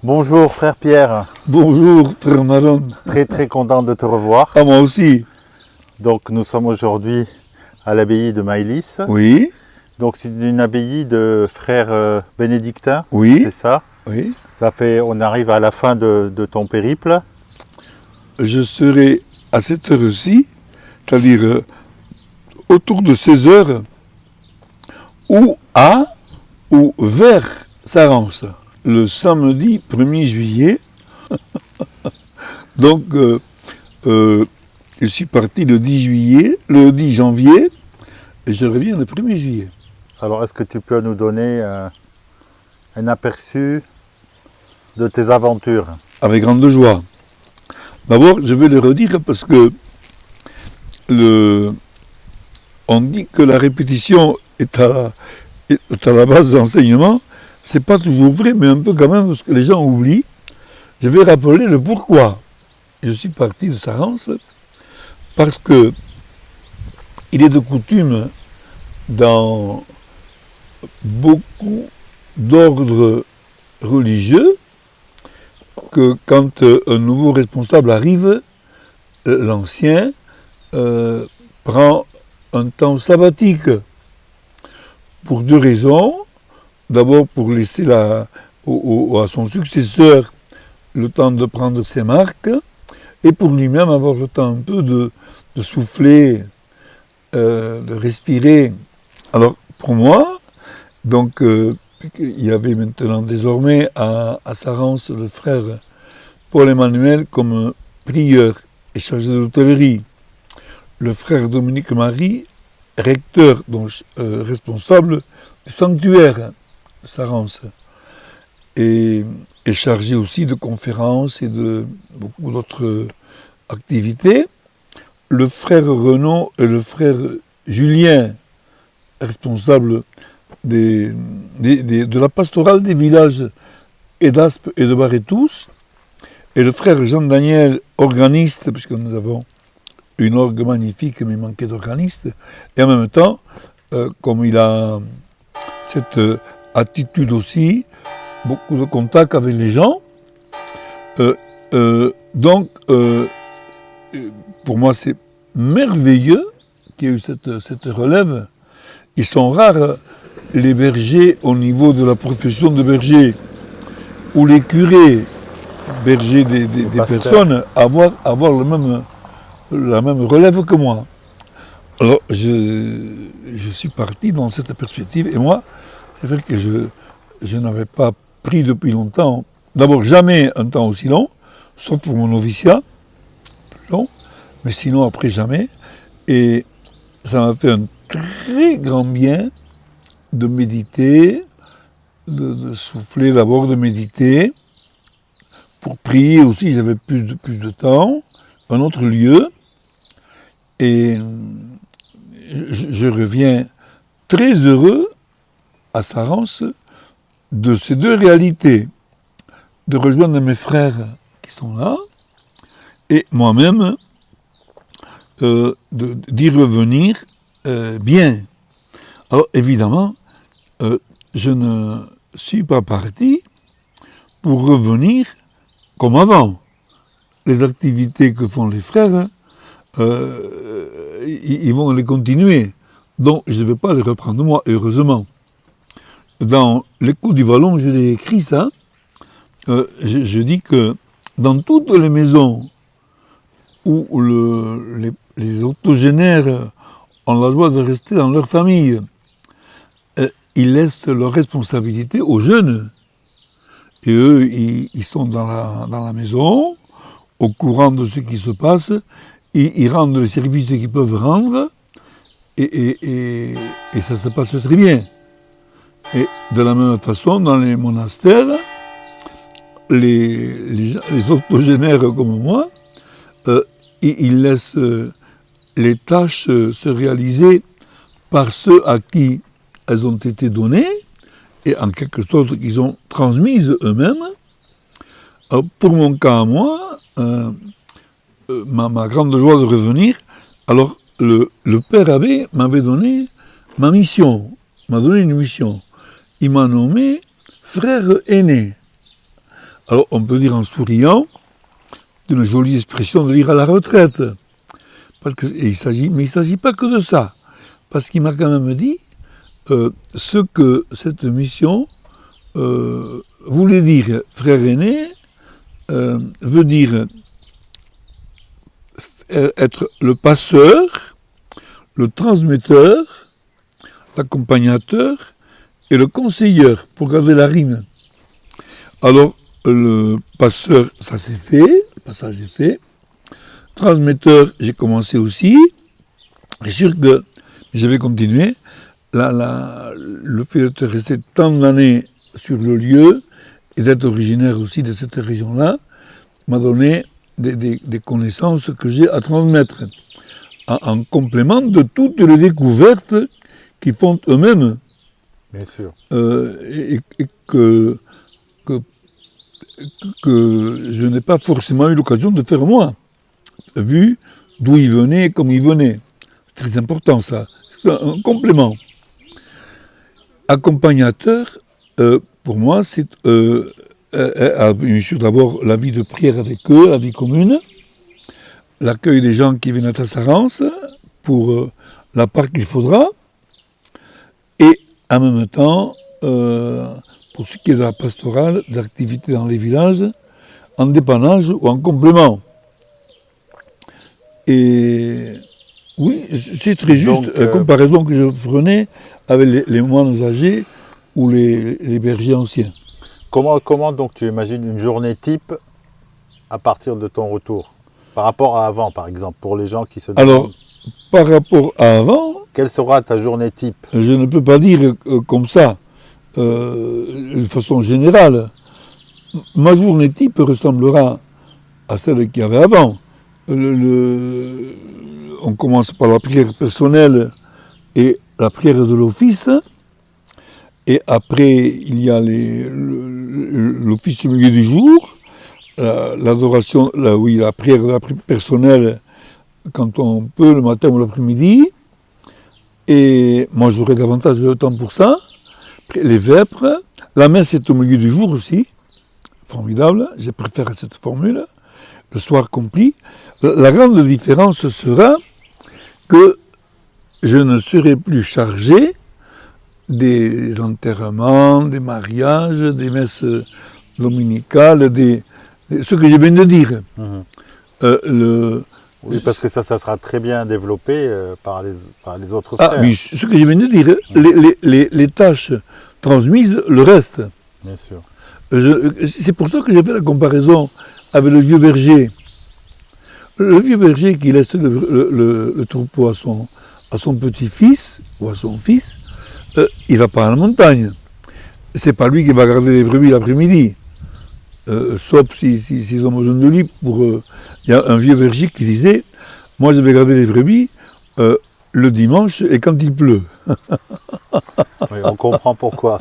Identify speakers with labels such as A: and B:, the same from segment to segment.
A: Bonjour frère Pierre,
B: Bonjour, frère Maron.
A: très content de te revoir.
B: Ah, moi aussi.
A: Donc nous sommes aujourd'hui à l'abbaye de Maëlys.
B: Oui,
A: Donc c'est une abbaye de frères bénédictins,
B: oui,
A: c'est ça.
B: oui.
A: On arrive à la fin de ton périple.
B: Je serai à cette heure-ci, c'est-à-dire autour de 16 heures, ou à ou vers Sarance, le samedi 1er juillet. Donc, je suis parti le 10 juillet, le 10 janvier, et je reviens le 1er juillet.
A: Alors est-ce que tu peux nous donner un aperçu de tes aventures?
B: Avec grande joie. D'abord, je vais le redire parce que on dit que la répétition est à la base de l'enseignement. C'est pas toujours vrai, mais un peu quand même, parce que les gens oublient. Je vais rappeler le pourquoi. Je suis parti de Sarance parce que il est de coutume dans beaucoup d'ordres religieux que quand un nouveau responsable arrive, l'ancien prend un temps sabbatique pour deux raisons. D'abord pour laisser à son successeur le temps de prendre ses marques et pour lui-même avoir le temps un peu de souffler, de respirer. Alors pour moi, donc il y avait maintenant désormais à Sarance le frère Paul-Emmanuel comme prieur et chargé de l'hôtellerie, le frère Dominique Marie, recteur, donc responsable du sanctuaire de Sarance, et chargé aussi de conférences et de beaucoup d'autres activités. Le frère Renaud et le frère Julien, responsable de la pastorale des villages et d'Aspe et de Barétous, et le frère Jean-Daniel, organiste, puisque nous avons une orgue magnifique, mais il manquait d'organiste, et en même temps, comme il a cette attitude aussi, beaucoup de contact avec les gens, donc pour moi c'est merveilleux qu'il y ait eu cette relève. Ils sont rares les bergers au niveau de la profession de berger, ou les curés bergers des personnes, avoir la même relève que moi. Alors je suis parti dans cette perspective, et moi, c'est vrai que je n'avais pas pris depuis longtemps, d'abord jamais un temps aussi long, sauf pour mon noviciat, plus long, mais sinon après jamais, et ça m'a fait un très grand bien de méditer, de souffler d'abord, de méditer, pour prier aussi, j'avais plus de temps, un autre lieu, et je reviens très heureux à Sarance de ces deux réalités, de rejoindre mes frères qui sont là, et moi-même d'y revenir bien. Alors évidemment, je ne suis pas parti pour revenir comme avant. Les activités que font les frères, ils vont les continuer. Donc je ne vais pas les reprendre moi, heureusement. Dans l'écho du Vallon, je l'ai écrit ça. Je dis que dans toutes les maisons où les octogénaires ont la joie de rester dans leur famille, ils laissent leur responsabilité aux jeunes. Et eux, ils sont dans la maison, au courant de ce qui se passe, ils rendent le service qu'ils peuvent rendre, et ça se passe très bien. Et de la même façon, dans les monastères, les octogénaires comme moi, ils laissent les tâches se réaliser par ceux à qui elles ont été données, et en quelque sorte qu'ils ont transmises eux-mêmes. Pour mon cas à moi, ma grande joie de revenir, alors le père abbé m'avait donné ma mission, m'a donné une mission. Il m'a nommé frère aîné. Alors on peut dire en souriant d'une jolie expression de dire à la retraite. Mais il ne s'agit pas que de ça. Parce qu'il m'a quand même dit ce que cette mission voulait dire. Frère aîné veut dire être le passeur, le transmetteur, l'accompagnateur et le conseilleur, pour garder la rime. Alors, le passeur, ça c'est fait, le passage est fait. Transmetteur, j'ai commencé aussi. C'est sûr que je vais continuer. Le fait de rester tant d'années sur le lieu et d'être originaire aussi de cette région-là m'a donné des connaissances que j'ai à transmettre, en complément de toutes les découvertes qu'ils font eux-mêmes.
A: Bien sûr.
B: Et que je n'ai pas forcément eu l'occasion de faire moi, vu d'où ils venaient et comme ils venaient. C'est très important ça, c'est un complément. Accompagnateur, pour moi, c'est bien sûr d'abord la vie de prière avec eux, la vie commune, l'accueil des gens qui viennent à Tassarance pour la part qu'il faudra, et en même temps, pour ce qui est de la pastorale, des activités dans les villages, en dépannage ou en complément. Et oui, c'est très juste, comparaison que je prenais avec les moines âgés ou les bergers anciens.
A: Comment donc tu imagines une journée type à partir de ton retour? Par rapport à avant, par exemple, pour les gens qui se demandent.
B: Alors, par rapport à avant,
A: quelle sera ta journée type?
B: Je ne peux pas dire comme ça, de façon générale. Ma journée type ressemblera à celle qu'il y avait avant. On commence par la prière personnelle et la prière de l'office. Et après, il y a l'office au milieu du jour, l'adoration, la prière personnelle quand on peut, le matin ou l'après-midi. Et moi, j'aurai davantage de temps pour ça. Les vêpres, la messe est au milieu du jour aussi. Formidable, je préfère cette formule. Le soir compris. La grande différence sera que je ne serai plus chargé des enterrements, des mariages, des messes dominicales, ce que je viens de dire.
A: Oui, parce que ça sera très bien développé par les autres frères.
B: Oui, ce que je viens de dire, les tâches transmises, le reste.
A: Bien sûr.
B: C'est pour ça que j'ai fait la comparaison avec le vieux berger. Le vieux berger qui laisse le troupeau à son petit-fils ou à son fils, il va pas à la montagne. C'est pas lui qui va garder les brebis l'après-midi. Sauf s'ils ont besoin de lui. Il y a un vieux berger qui disait, moi je vais garder les brebis le dimanche et quand il pleut.
A: Oui, on comprend pourquoi.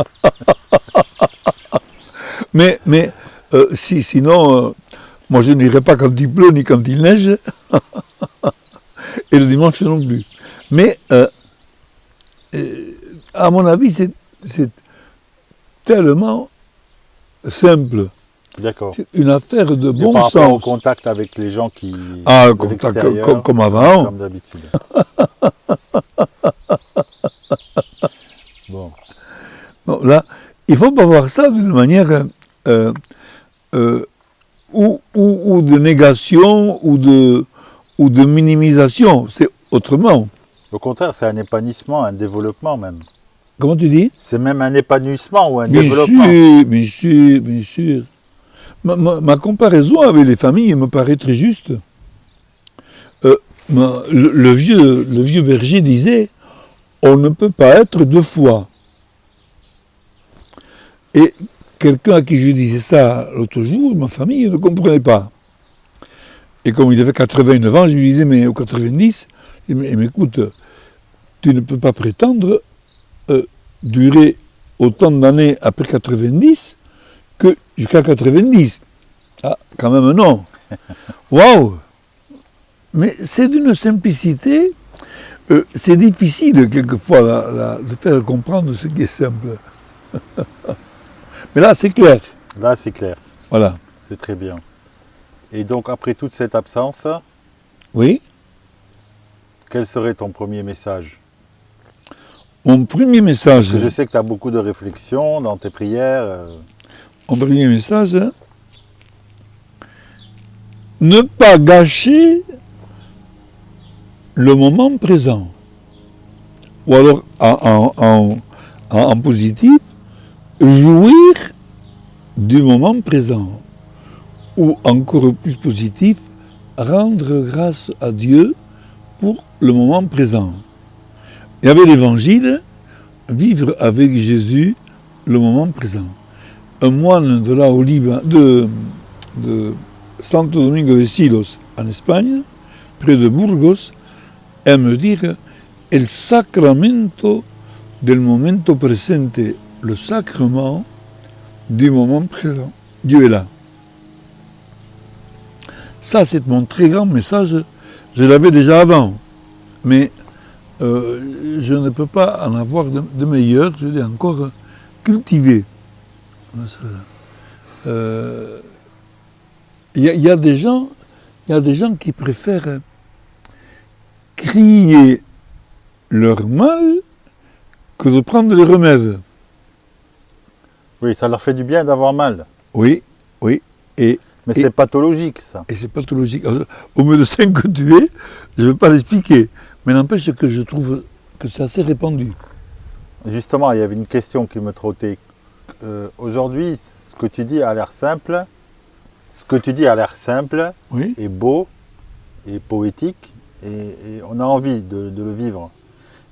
B: Mais sinon, moi je n'irai pas quand il pleut ni quand il neige. Et le dimanche non plus. Mais à mon avis, c'est tellement simple.
A: D'accord.
B: C'est une affaire de bon
A: par
B: sens.
A: rapport au contact avec les gens qui.
B: Contact comme avant.
A: Comme d'habitude. Bon.
B: Non, là, il ne faut pas voir ça d'une manière ou de négation ou de minimisation. C'est autrement.
A: Au contraire, c'est un épanouissement, un développement même.
B: Comment tu dis?
A: C'est même un épanouissement ou un développement.
B: Bien sûr. Ma comparaison avec les familles me paraît très juste. Le vieux berger disait, on ne peut pas être deux fois. Et quelqu'un à qui je disais ça l'autre jour, ma famille ne comprenait pas. Et comme il avait 89 ans, je lui disais, mais au 90, mais écoute, tu ne peux pas prétendre durer autant d'années après 90 que jusqu'à 90. Ah, quand même non. Waouh! Mais c'est d'une simplicité, c'est difficile quelquefois de faire comprendre ce qui est simple. Mais là, c'est clair.
A: Là, c'est clair.
B: Voilà.
A: C'est très bien. Et donc, après toute cette absence,
B: Oui.
A: quel serait ton premier message?
B: Mon premier message.
A: Parce que je sais que tu as beaucoup de réflexions dans tes prières.
B: Mon premier message. Ne pas gâcher le moment présent. Ou alors, en positif, jouir du moment présent. Ou encore plus positif, rendre grâce à Dieu pour le moment présent. Il y avait l'évangile, vivre avec Jésus le moment présent. Un moine de là au Liban, de Santo Domingo de Silos, en Espagne, près de Burgos, aime dire El sacramento del momento presente, le sacrement du moment présent. Dieu est là. Ça, c'est mon très grand message. Je l'avais déjà avant, mais je ne peux pas en avoir de meilleur. Je l'ai encore cultivé. Il y a des gens qui préfèrent crier leur mal que de prendre les remèdes.
A: Oui, ça leur fait du bien d'avoir mal.
B: Oui, oui.
A: Mais c'est pathologique, ça.
B: Et c'est pathologique. Au médecin que tu es, je ne veux pas l'expliquer. Mais n'empêche que je trouve que c'est assez répandu.
A: Justement, il y avait une question qui me trottait. Aujourd'hui, ce que tu dis a l'air simple. Ce que tu dis a l'air simple,
B: Oui.
A: et beau, et poétique, et on a envie de le vivre.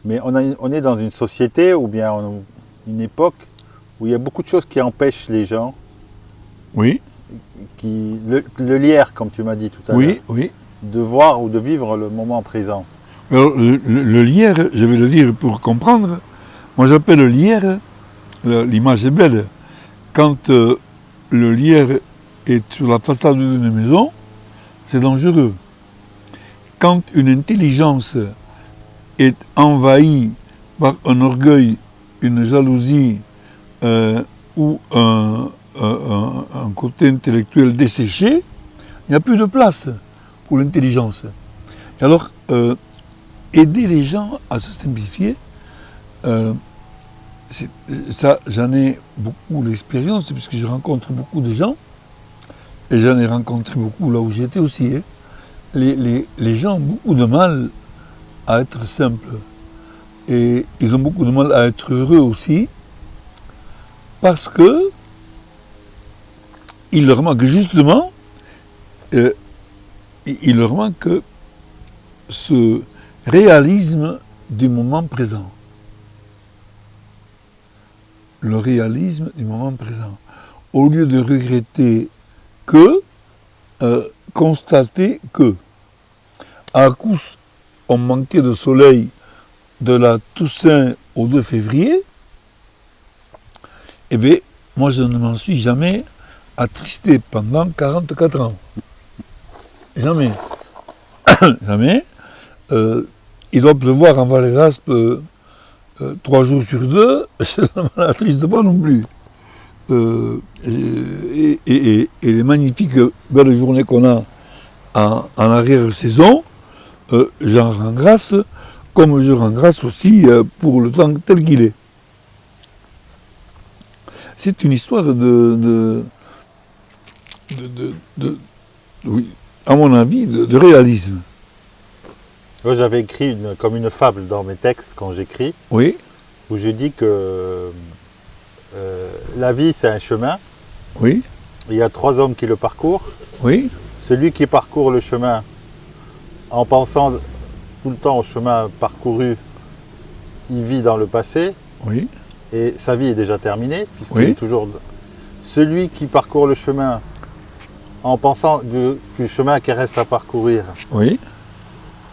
A: Mais on est dans une société, ou bien une époque, où il y a beaucoup de choses qui empêchent les gens,
B: Oui.
A: le lierre, comme tu m'as dit tout à l'heure,
B: Oui, oui.
A: de voir ou de vivre le moment présent.
B: Alors, le lierre, je vais le dire pour comprendre. Moi, j'appelle le lierre, l'image est belle. Quand le lierre est sur la façade d'une maison, c'est dangereux. Quand une intelligence est envahie par un orgueil, une jalousie ou un côté intellectuel desséché, il n'y a plus de place pour l'intelligence. Et alors, aider les gens à se simplifier, ça, j'en ai beaucoup l'expérience, puisque je rencontre beaucoup de gens, et j'en ai rencontré beaucoup là où j'étais aussi. Hein. Les gens ont beaucoup de mal à être simples. Et ils ont beaucoup de mal à être heureux aussi, parce que il leur manque justement, il leur manque ce réalisme du moment présent. Le réalisme du moment présent. Au lieu de regretter que, constater que. À Cous, on manquait de soleil de la Toussaint au 2 février. Eh bien, moi je ne m'en suis jamais attristé pendant 44 ans. Jamais. Jamais. Il doit pleuvoir en Vallée d'Aspe 3 jours sur 2, ça ne m'attriste pas non plus. Et les magnifiques belles journées qu'on a en arrière-saison, j'en rends grâce, comme je rends grâce aussi pour le temps tel qu'il est. C'est une histoire oui, à mon avis, de réalisme.
A: Moi, j'avais écrit comme une fable dans mes textes quand j'écris,
B: Oui,
A: où je dis que la vie c'est un chemin.
B: oui,
A: Il y a 3 hommes qui le parcourent.
B: oui,
A: Celui qui parcourt le chemin en pensant tout le temps au chemin parcouru, il vit dans le passé
B: oui,
A: et sa vie est déjà terminée puisqu'il
B: Oui.
A: est toujours. Celui qui parcourt le chemin en pensant du chemin qui reste à parcourir,
B: oui,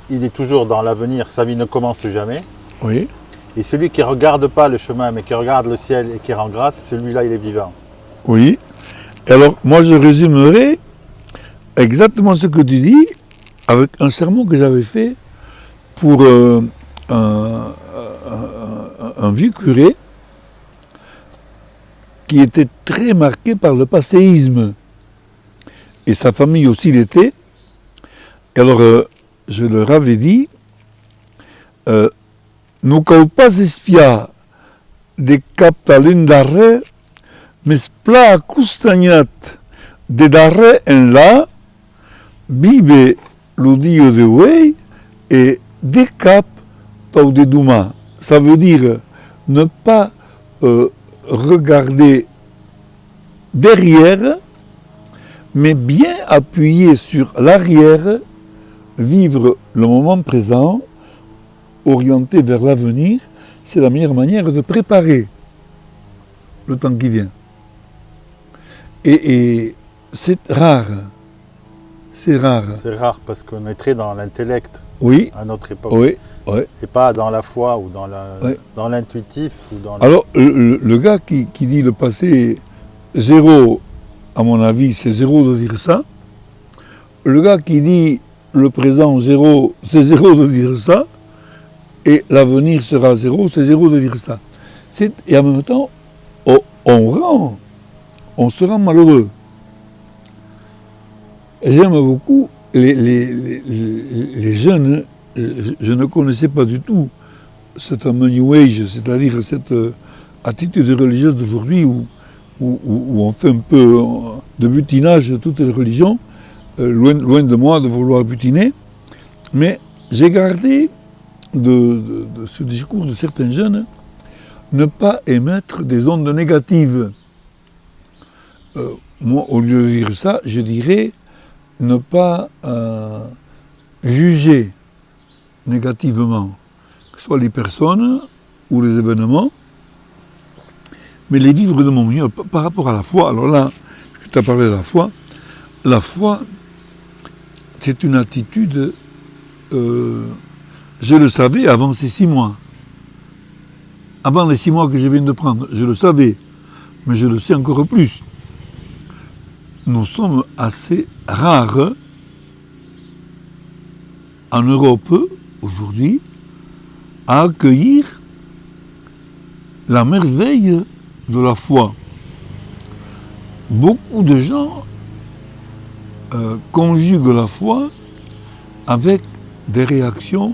A: il est toujours dans l'avenir, sa vie ne commence jamais.
B: oui.
A: Et celui qui ne regarde pas le chemin mais qui regarde le ciel et qui rend grâce, celui-là il est vivant.
B: Oui. Et alors, moi, je résumerai exactement ce que tu dis avec un sermon que j'avais fait pour un vieux curé qui était très marqué par le passéisme. et sa famille aussi l'était. Et alors, je leur avais dit, nous cal pas espiar de cap talent darrer, mais pla acostagnat de darrer en là, vive le dio de Wei et de cap tau de Douma. Ça veut dire ne pas regarder derrière, mais bien appuyer sur l'arrière, vivre le moment présent, orienté vers l'avenir, c'est la meilleure manière de préparer le temps qui vient. Et c'est rare. C'est rare.
A: C'est rare parce qu'on est très dans l'intellect
B: Oui,
A: à notre époque.
B: oui, oui.
A: Et pas dans la foi ou dans
B: Oui.
A: dans l'intuitif. Ou dans
B: Alors, le gars qui dit le passé zéro, à mon avis, c'est zéro de dire ça. Le gars qui dit le présent zéro, c'est zéro de dire ça. Et l'avenir sera zéro, c'est zéro de dire ça. Et en même temps, on se rend malheureux. Et j'aime beaucoup les jeunes, je ne connaissais pas du tout cette fameux New Age, c'est-à-dire cette attitude religieuse d'aujourd'hui où on fait un peu de butinage de toutes les religions, loin de moi de vouloir butiner, mais j'ai gardé de ce discours de certains jeunes ne pas émettre des ondes négatives. Moi, au lieu de dire ça, je dirais ne pas juger négativement, que ce soit les personnes ou les événements, mais les vivre de mon mieux par rapport à la foi. Alors là, je t'ai parlé de la foi. La foi, c'est une attitude, je le savais avant ces 6 mois. Avant les 6 mois que je viens de prendre, je le savais, mais je le sais encore plus. Nous sommes assez rares en Europe aujourd'hui à accueillir la merveille de la foi. Beaucoup de gens conjuguent la foi avec des réactions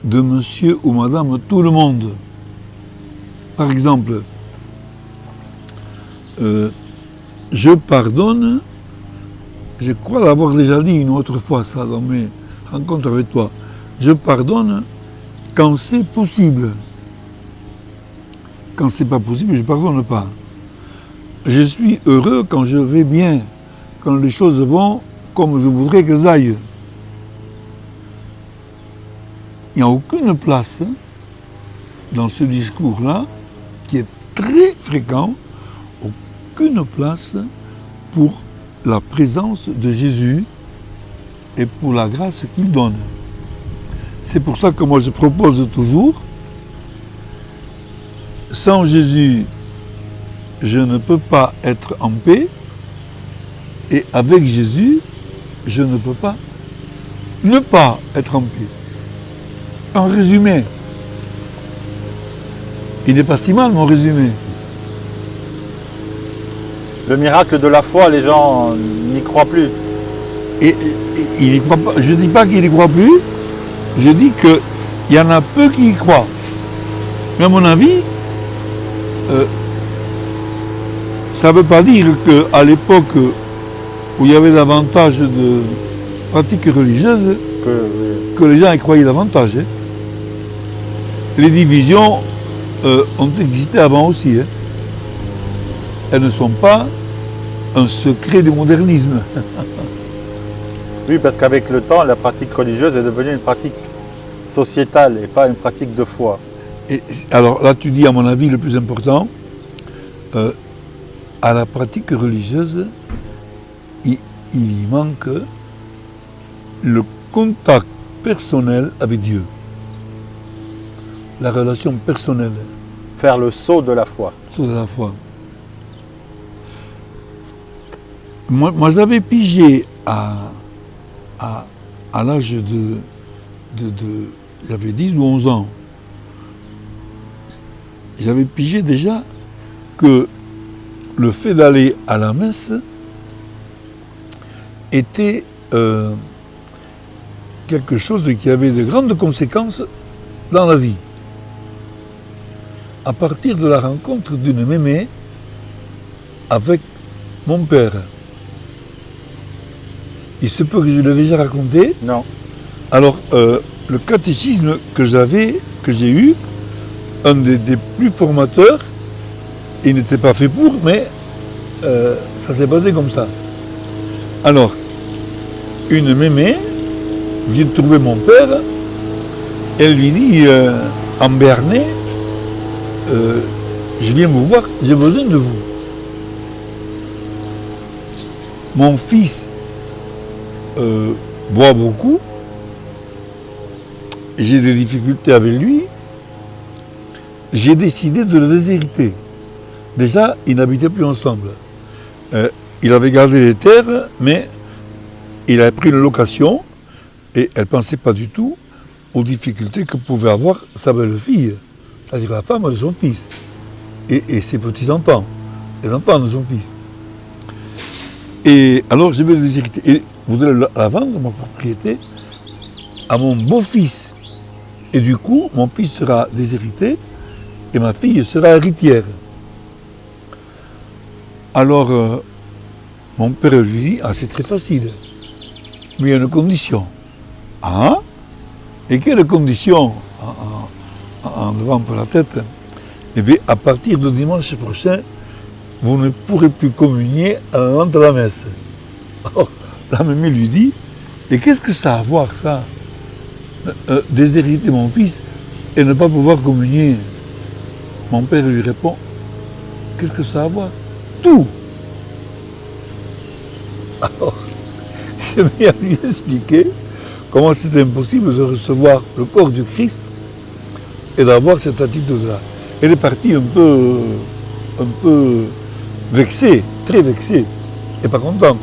B: de monsieur ou madame tout le monde. Par exemple, je pardonne, je crois l'avoir déjà dit une autre fois ça dans mes rencontres avec toi, je pardonne quand c'est possible. Quand c'est pas possible, je ne pardonne pas. Je suis heureux quand je vais bien, quand les choses vont comme je voudrais qu'elles aillent. Il n'y a aucune place dans ce discours-là, qui est très fréquent, aucune place pour la présence de Jésus et pour la grâce qu'il donne. C'est pour ça que moi je propose toujours, sans Jésus, je ne peux pas être en paix, et avec Jésus, je ne peux pas ne pas être en paix. En résumé, il n'est pas si mal mon résumé.
A: Le miracle de la foi, les gens n'y croient plus.
B: Et il y croit pas. Je ne dis pas qu'il n'y croit plus, je dis qu'il y en a peu qui y croient. Mais à mon avis, ça ne veut pas dire qu'à l'époque où il y avait davantage de pratiques religieuses, que les gens y croyaient davantage. Hein. Les divisions ont existé avant aussi. Hein. Elles ne sont pas un secret du modernisme.
A: Oui, parce qu'avec le temps, la pratique religieuse est devenue une pratique sociétale et pas une pratique de foi.
B: Et alors là, tu dis, à mon avis, le plus important, à la pratique religieuse, il y manque le contact personnel avec Dieu. La relation personnelle.
A: Faire le saut de la foi.
B: Saut de la foi. Moi j'avais pigé à l'âge j'avais 10 ou 11 ans. J'avais pigé déjà que le fait d'aller à la messe était quelque chose qui avait de grandes conséquences dans la vie. À partir de la rencontre d'une mémé avec mon père. Il se peut que je l'ai déjà raconté.
A: Non.
B: Alors, le catéchisme que j'ai eu, un des plus formateurs, il n'était pas fait pour, mais ça s'est passé comme ça. Alors, une mémé vient trouver mon père, elle lui dit, en béarnais, je viens vous voir, j'ai besoin de vous. Mon fils boit beaucoup, j'ai des difficultés avec lui, j'ai décidé de le déshériter. Déjà, ils n'habitaient plus ensemble. Il avait gardé les terres, mais il avait pris une location et elle ne pensait pas du tout aux difficultés que pouvait avoir sa belle-fille, c'est-à-dire la femme de son fils, et ses petits-enfants, les enfants de son fils. Et alors je vais le déshériter. Et vous allez la vendre, ma propriété, à mon beau-fils. Et du coup, mon fils sera déshérité et ma fille sera héritière. Alors, mon père lui dit, ah c'est très facile, mais il y a une condition. Ah? Et quelle condition? En levant un peu la tête. Eh bien, à partir de dimanche prochain, vous ne pourrez plus communier à la lampe de la messe. Alors, la mémé lui dit, et qu'est-ce que ça a à voir, ça? Déshériter mon fils et ne pas pouvoir communier. Mon père lui répond, qu'est-ce que ça a à voir? Tout. Alors, je vais lui expliquer comment c'était impossible de recevoir le corps du Christ et d'avoir cette attitude-là. Elle est partie un peu vexée, très vexée, et pas contente.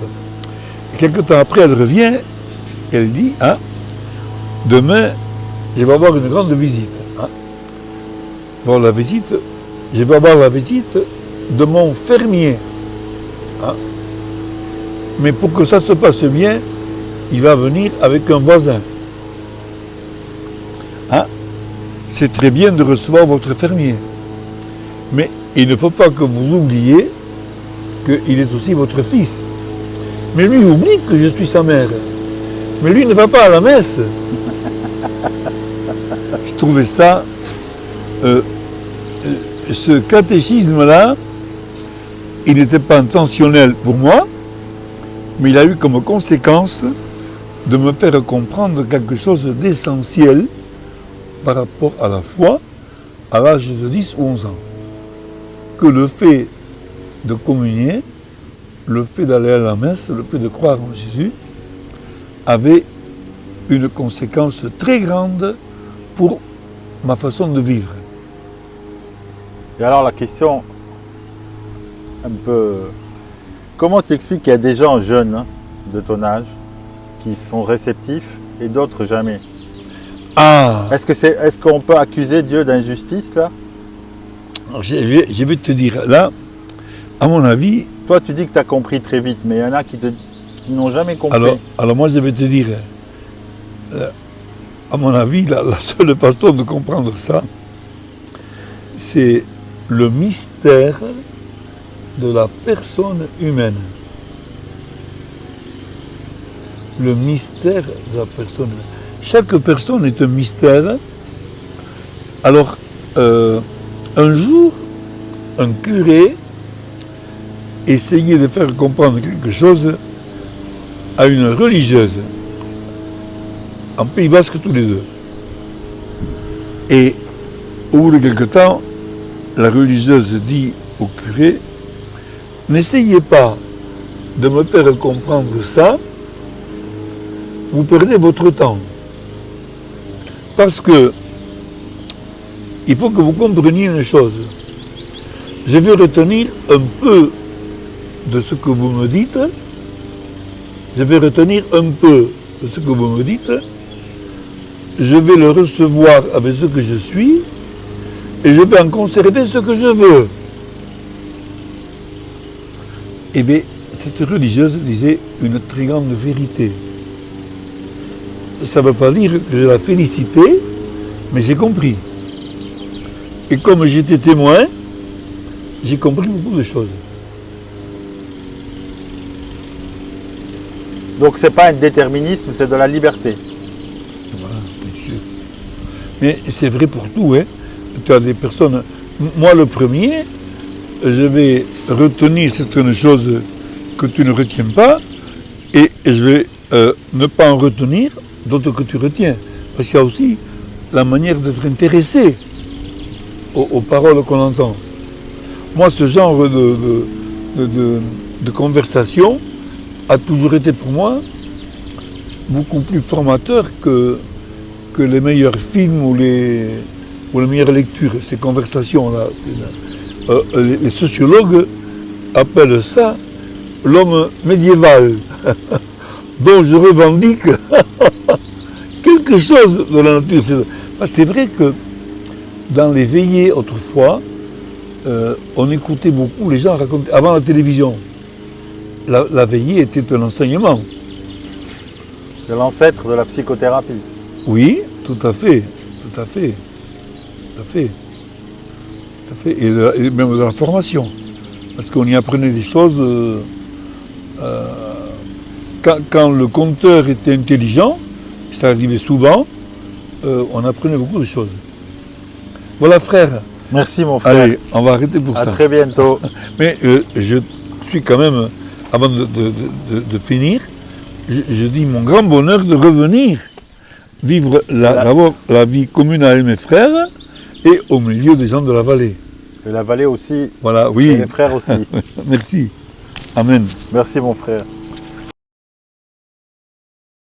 B: Et quelque temps après, elle revient, elle dit, hein, demain, je vais avoir une grande visite. Hein. Bon, je vais avoir la visite de mon fermier. Hein. Mais pour que ça se passe bien, il va venir avec un voisin. Hein. C'est très bien de recevoir votre fermier. Mais il ne faut pas que vous oubliez qu'il est aussi votre fils. Mais lui oublie que je suis sa mère. Mais lui ne va pas à la messe. Je trouvais ça, ce catéchisme-là, il n'était pas intentionnel pour moi, mais il a eu comme conséquence de me faire comprendre quelque chose d'essentiel par rapport à la foi à l'âge de 10 ou 11 ans. Que le fait de communier, le fait d'aller à la messe, le fait de croire en Jésus, avait une conséquence très grande pour ma façon de vivre.
A: Et alors la question, un peu, comment tu expliques qu'il y a des gens jeunes, hein, de ton âge, qui sont réceptifs et d'autres jamais?
B: Ah,
A: Est-ce qu'on peut accuser Dieu d'injustice là?
B: alors je vais te dire, là, à mon avis,
A: Toi tu dis que tu as compris très vite, mais il y en a qui n'ont jamais compris.
B: alors moi je vais te dire, à mon avis, la seule façon de comprendre ça, c'est le mystère de la personne humaine. Le mystère de la personne humaine. Chaque personne est un mystère. Alors, un jour, un curé essayait de faire comprendre quelque chose à une religieuse, en Pays Basque tous les deux. Et au bout de quelque temps, la religieuse dit au curé, n'essayez pas de me faire comprendre ça, vous perdez votre temps. Parce que il faut que vous compreniez une chose. Je vais retenir un peu de ce que vous me dites. Je vais retenir un peu de ce que vous me dites. Je vais le recevoir avec ce que je suis et je vais en conserver ce que je veux. Eh bien, cette religieuse disait une très grande vérité. Ça ne veut pas dire que je la félicitais, mais j'ai compris. Et comme j'étais témoin, j'ai compris beaucoup de choses.
A: Donc c'est pas un déterminisme, c'est de la liberté.
B: Voilà, bien sûr. Mais c'est vrai pour tout, hein. Tu as des personnes. Moi, le premier, je vais retenir certaines choses que tu ne retiens pas, et je vais ne pas en retenir d'autres que tu retiens. Parce qu'il y a aussi la manière d'être intéressé aux paroles qu'on entend. Moi, ce genre de conversation a toujours été pour moi beaucoup plus formateur que les meilleurs films ou les meilleures lectures, ces conversations-là. Les sociologues appellent ça l'homme médiéval, dont je revendique quelque chose de la nature. C'est vrai que dans les veillées autrefois, on écoutait beaucoup les gens raconter, avant la télévision. La veillée était un enseignement.
A: C'est l'ancêtre de la psychothérapie.
B: Oui, tout à fait, tout à fait, tout à fait, tout à fait. Et même de la formation. Parce qu'on y apprenait des choses. Quand le conteur était intelligent, ça arrivait souvent, on apprenait beaucoup de choses. Voilà, frère.
A: Merci mon frère.
B: Allez, on va arrêter pour ça.
A: À très bientôt.
B: Mais je suis quand même, avant de finir, je dis mon grand bonheur de revenir vivre la vie commune avec mes frères et au milieu des gens de la vallée.
A: Et la vallée aussi.
B: Voilà, oui.
A: Et les frères aussi.
B: Merci. Amen.
A: Merci mon frère.